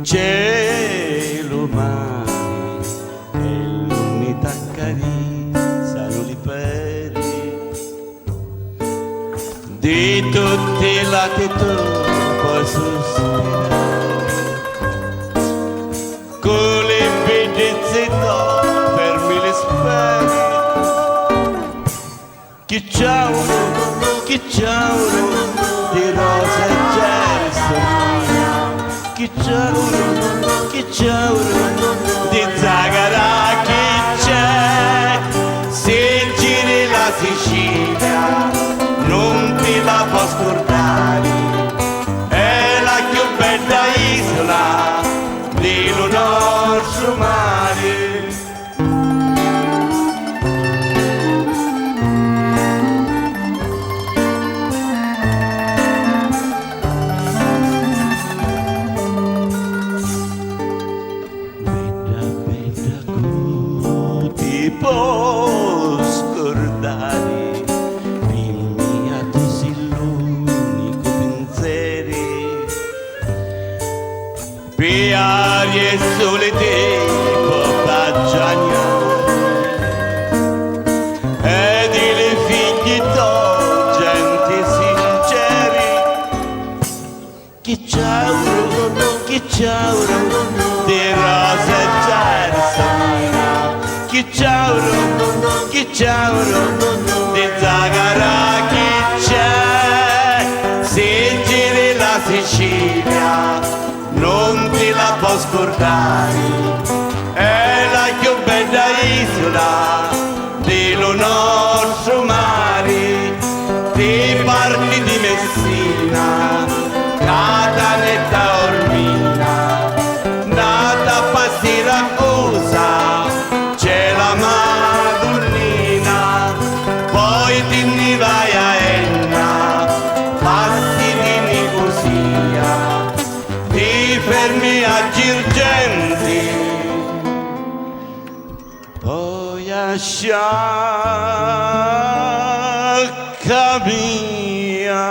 Cielo, mare e l'unità carizzano i peli di tutti i lati tu puoi sospirare con l'invidizzità fermi le speri chi c'ha uno di rosa e gesso chi c'è uno di zagara, chi c'è? Se giri la Sicilia non ti la può scordare, è la più bella isola del nostro mare. Può scordare il mio l'unico pensiero per aria e sole tempo paggiagnare ed i figli to gente sinceri chi c'ha uno di rosa e gersa chi c'ha uno di zagara, chi c'è? Se giri la Sicilia non ti la può scordare, è la più bella isola dello nostro mare, ti parli di Messina, Catania e Taormina, nata a Siracusa. C'è la Madonnina, poi ti ne vai a Enna, passi di Nicosia, ti fermi a Girgenti, poi a Sciacca mia.